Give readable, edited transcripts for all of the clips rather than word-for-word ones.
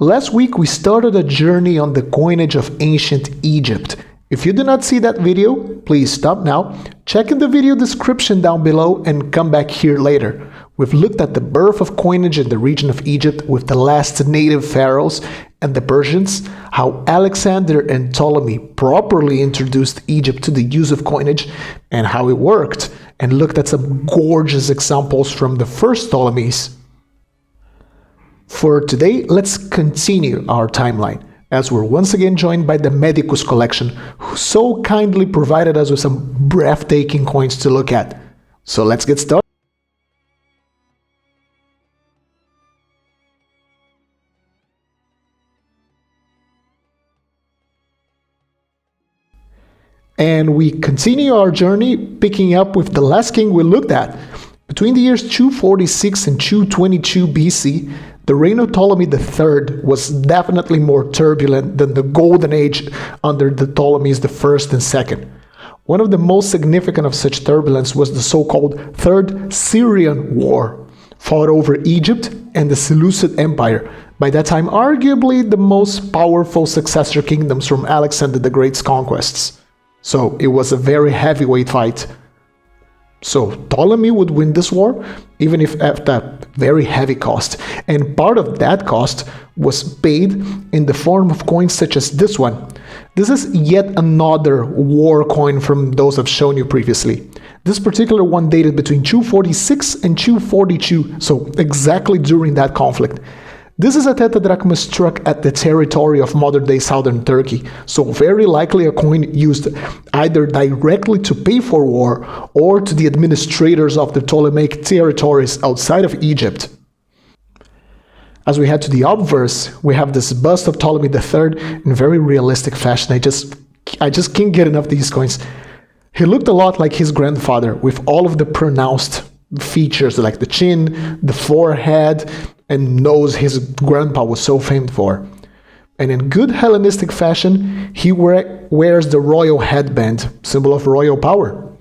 Last week we started a journey on the coinage of ancient Egypt. If you did not see that video, please stop now, check in the video description down below and come back here later. We've looked at the birth of coinage in the region of Egypt with the last native pharaohs and the Persians, how Alexander and Ptolemy properly introduced Egypt to the use of coinage and how it worked, and looked at some gorgeous examples from the first Ptolemies. For today, let's continue our timeline, as we're once again joined by the Medicus collection, who so kindly provided us with some breathtaking coins to look at. So let's get started. And we continue our journey, picking up with the last king we looked at. Between the years 246 and 222 BC, the reign of Ptolemy III was definitely more turbulent than the golden age under the Ptolemies I and II. One of the most significant of such turbulence was the so-called Third Syrian War, fought over Egypt and the Seleucid Empire, by that time arguably the most powerful successor kingdoms from Alexander the Great's conquests. So it was a very heavyweight fight. So Ptolemy would win this war, even if at a very heavy cost. And part of that cost was paid in the form of coins such as this one. This is yet another war coin from those I've shown you previously. This particular one dated between 246 and 242, so exactly during that conflict. This is a tetradrachm struck at the territory of modern-day southern Turkey, so very likely a coin used either directly to pay for war or to the administrators of the Ptolemaic territories outside of Egypt. As we head to the obverse, we have this bust of Ptolemy III in very realistic fashion. I just can't get enough of these coins. He looked a lot like his grandfather, with all of the pronounced features like the chin, the forehead, and nose his grandpa was so famed for. And in good Hellenistic fashion, he wears the royal headband, symbol of royal power.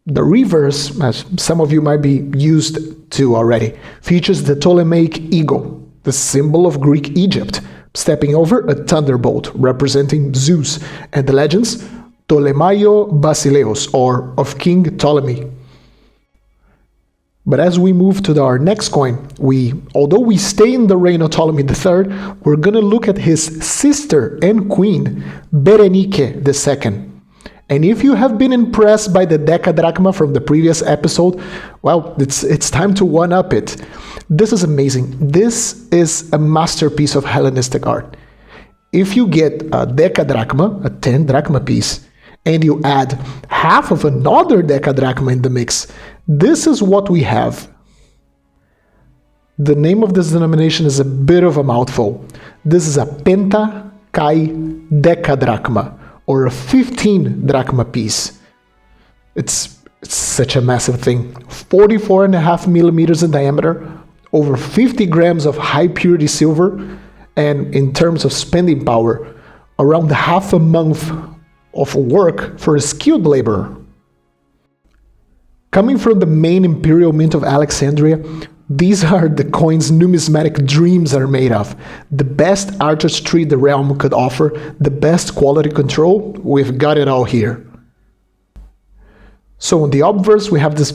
The reverse, as some of you might be used to already, features the Ptolemaic eagle, the symbol of Greek Egypt, stepping over a thunderbolt representing Zeus, and the legends Ptolemaio Basileus, or of King Ptolemy. But as we move to our next coin, although we stay in the reign of Ptolemy III, we're going to look at his sister and queen, Berenike II. And if you have been impressed by the decadrachma from the previous episode, well, it's time to one-up it. This is amazing. This is a masterpiece of Hellenistic art. If you get a decadrachma, a 10 drachma piece, and you add half of another decadrachma in the mix, this is what we have. The name of this denomination is a bit of a mouthful. This is a penta kai decadrachma, or a 15 drachma piece. It's such a massive thing. 44.5 millimeters in diameter, over 50 grams of high purity silver, and in terms of spending power, around half a month of work for a skilled laborer. Coming from the main imperial mint of Alexandria, these are the coins numismatic dreams are made of. The best artistry the realm could offer, the best quality control, we've got it all here. So in the obverse we have this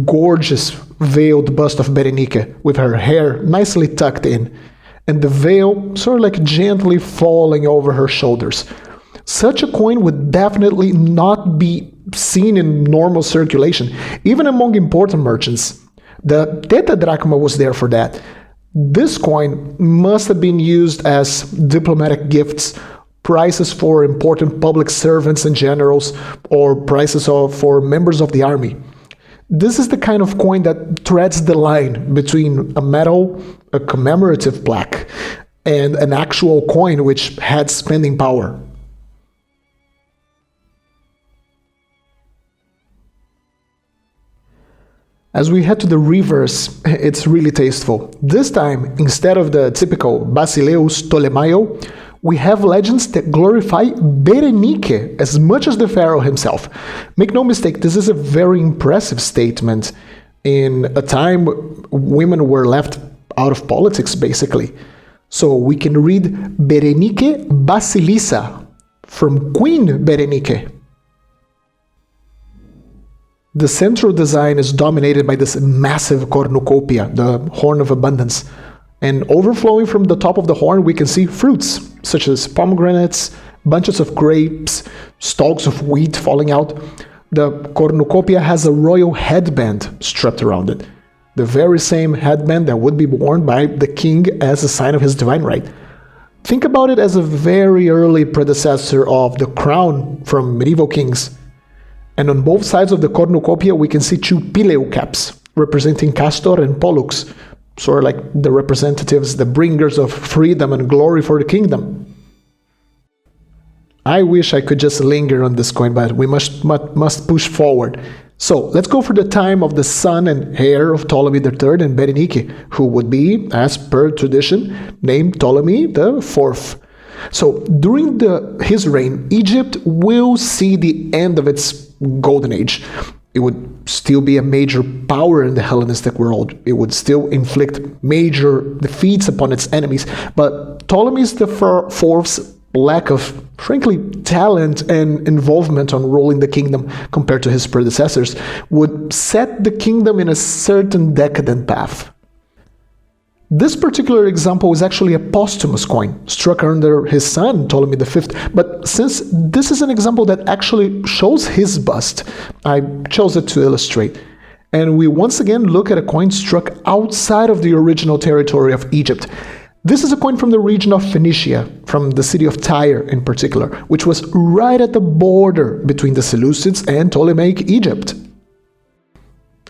gorgeous veiled bust of Berenike with her hair nicely tucked in, and the veil sort of like gently falling over her shoulders. Such a coin would definitely not be seen in normal circulation, even among important merchants. The tetradrachma was there for that. This coin must have been used as diplomatic gifts, prizes for important public servants and generals, or prizes for members of the army. This is the kind of coin that threads the line between a medal, a commemorative plaque, and an actual coin which had spending power. As we head to the reverse, it's really tasteful. This time, instead of the typical Basileus Ptolemaio, we have legends that glorify Berenike as much as the pharaoh himself. Make no mistake, this is a very impressive statement in a time women were left out of politics, basically. So we can read Berenike Basilissa from Queen Berenike. The central design is dominated by this massive cornucopia, the horn of abundance. And overflowing from the top of the horn, we can see fruits, such as pomegranates, bunches of grapes, stalks of wheat falling out. The cornucopia has a royal headband strapped around it, the very same headband that would be worn by the king as a sign of his divine right. Think about it as a very early predecessor of the crown from medieval kings. And on both sides of the cornucopia, we can see two pileu caps, representing Castor and Pollux, sort of like the representatives, the bringers of freedom and glory for the kingdom. I wish I could just linger on this coin, but we must push forward. So let's go for the time of the son and heir of Ptolemy III and Berenike, who would be, as per tradition, named Ptolemy IV. So during his reign, Egypt will see the end of its golden age. It would still be a major power in the Hellenistic world. It would still inflict major defeats upon its enemies. But Ptolemy IV's lack of, frankly, talent and involvement on ruling the kingdom compared to his predecessors would set the kingdom in a certain decadent path. This particular example is actually a posthumous coin, struck under his son, Ptolemy V, but since this is an example that actually shows his bust, I chose it to illustrate. And we once again look at a coin struck outside of the original territory of Egypt. This is a coin from the region of Phoenicia, from the city of Tyre in particular, which was right at the border between the Seleucids and Ptolemaic Egypt.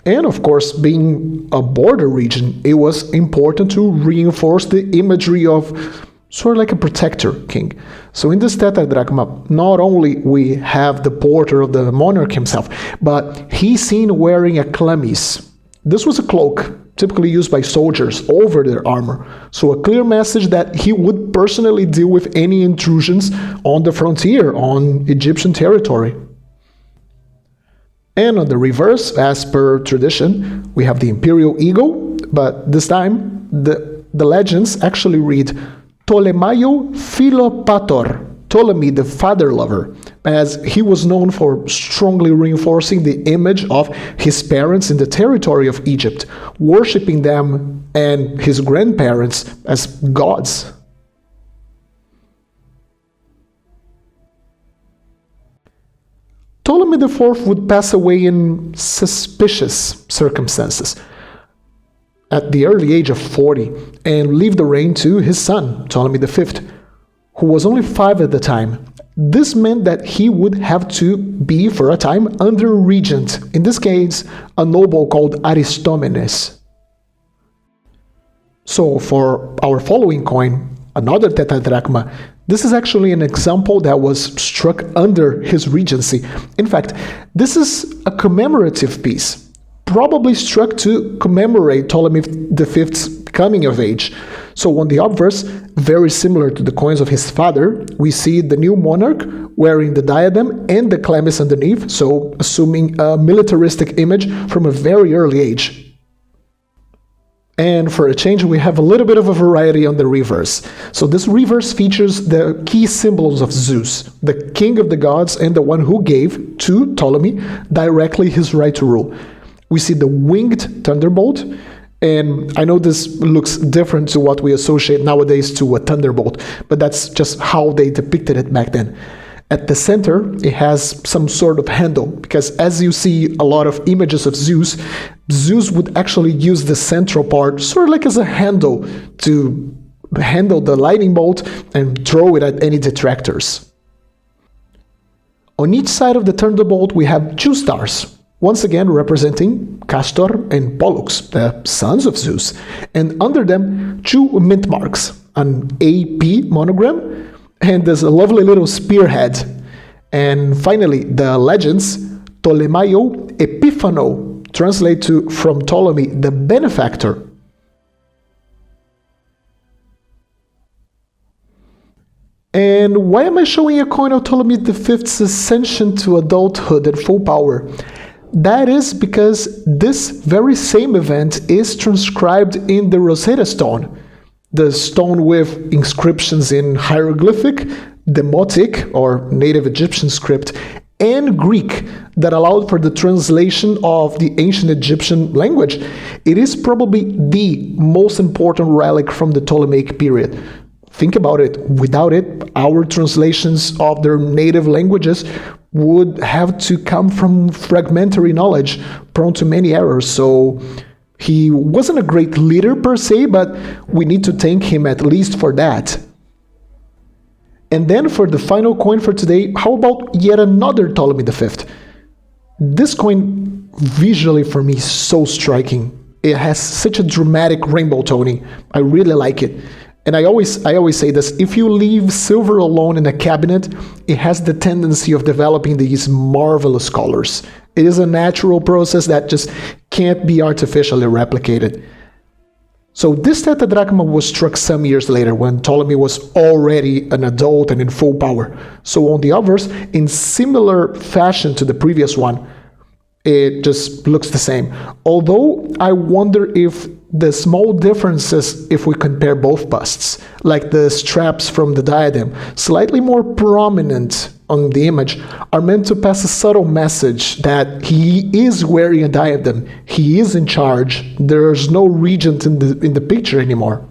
And of course, being a border region, it was important to reinforce the imagery of sort of like a protector king. So in this tetradrachm, not only we have the porter of the monarch himself, but he's seen wearing a chlamys. This was a cloak typically used by soldiers over their armor. So a clear message that he would personally deal with any intrusions on the frontier, on Egyptian territory. And on the reverse, as per tradition, we have the imperial eagle, but this time the legends actually read Ptolemy Philopator, Ptolemy the father lover, as he was known for strongly reinforcing the image of his parents in the territory of Egypt, worshipping them and his grandparents as gods. Ptolemy IV would pass away in suspicious circumstances at the early age of 40 and leave the reign to his son, Ptolemy V, who was only 5 at the time. This meant that he would have to be, for a time, under regent, in this case, a noble called Aristomenes. So for our following coin, another tetradrachma, this is actually an example that was struck under his regency. In fact, this is a commemorative piece, probably struck to commemorate Ptolemy V's coming of age. So on the obverse, very similar to the coins of his father, we see the new monarch wearing the diadem and the chlamys underneath, so assuming a militaristic image from a very early age. And for a change, we have a little bit of a variety on the reverse. So this reverse features the key symbols of Zeus, the king of the gods and the one who gave to Ptolemy directly his right to rule. We see the winged thunderbolt, and I know this looks different to what we associate nowadays to a thunderbolt, but that's just how they depicted it back then. At the center, it has some sort of handle, because as you see a lot of images of Zeus, Zeus would actually use the central part sort of like as a handle to handle the lightning bolt and throw it at any detractors. On each side of the thunderbolt, we have 2 stars, once again representing Castor and Pollux, the sons of Zeus, and under them 2 mint marks, an AP monogram, and there's a lovely little spearhead. And finally, the legends, Ptolemaio Epiphano, translate to from Ptolemy the benefactor. And why am I showing a coin of Ptolemy V's ascension to adulthood and full power? That is because this very same event is transcribed in the Rosetta Stone. the stone with inscriptions in hieroglyphic, Demotic or native Egyptian script, and Greek that allowed for the translation of the ancient Egyptian language. It is probably the most important relic from the Ptolemaic period. Think about it. Without it, our translations of their native languages would have to come from fragmentary knowledge, prone to many errors. So he wasn't a great leader per se, but we need to thank him at least for that. And then for the final coin for today, how about yet another Ptolemy V? This coin visually for me is so striking. It has such a dramatic rainbow toning. I really like it. And I always say this, if you leave silver alone in a cabinet, it has the tendency of developing these marvelous colors. It is a natural process that just can't be artificially replicated. So this tetradrachm was struck some years later when Ptolemy was already an adult and in full power. So on the obverse, in similar fashion to the previous one, it just looks the same. Although I wonder if the small differences, if we compare both busts, like the straps from the diadem, slightly more prominent on the image, are meant to pass a subtle message that he is wearing a diadem, he is in charge, there's no regent in the picture anymore.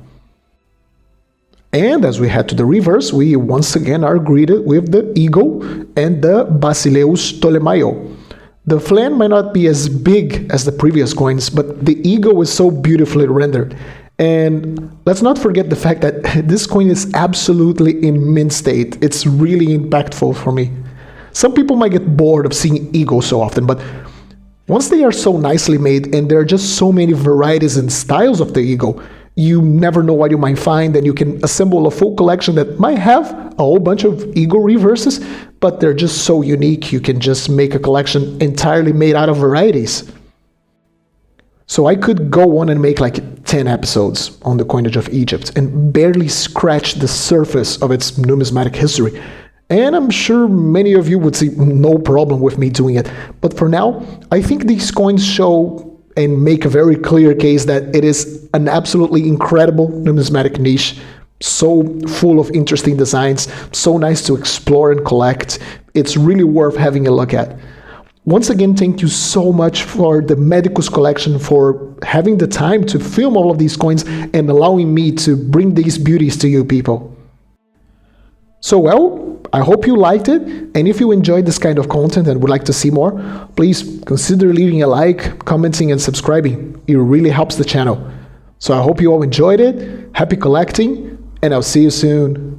And as we head to the reverse, we once again are greeted with the eagle and the Basileus Ptolemaio. The flan might not be as big as the previous coins, but the eagle is so beautifully rendered. And let's not forget the fact that this coin is absolutely in mint state. It's really impactful for me. Some people might get bored of seeing eagles so often, but once they are so nicely made and there are just so many varieties and styles of the eagle, you never know what you might find, and you can assemble a full collection that might have a whole bunch of eagle reverses, but they're just so unique, you can just make a collection entirely made out of varieties. So I could go on and make like 10 episodes on the coinage of Egypt and barely scratch the surface of its numismatic history. And I'm sure many of you would see no problem with me doing it. But for now, I think these coins show and make a very clear case that it is an absolutely incredible numismatic niche, so full of interesting designs, so nice to explore and collect. It's really worth having a look at. Once again, thank you so much for the Medicus collection for having the time to film all of these coins and allowing me to bring these beauties to you people. So well, I hope you liked it, and if you enjoyed this kind of content and would like to see more, please consider leaving a like, commenting, and subscribing. It really helps the channel. So I hope you all enjoyed it, happy collecting, and I'll see you soon.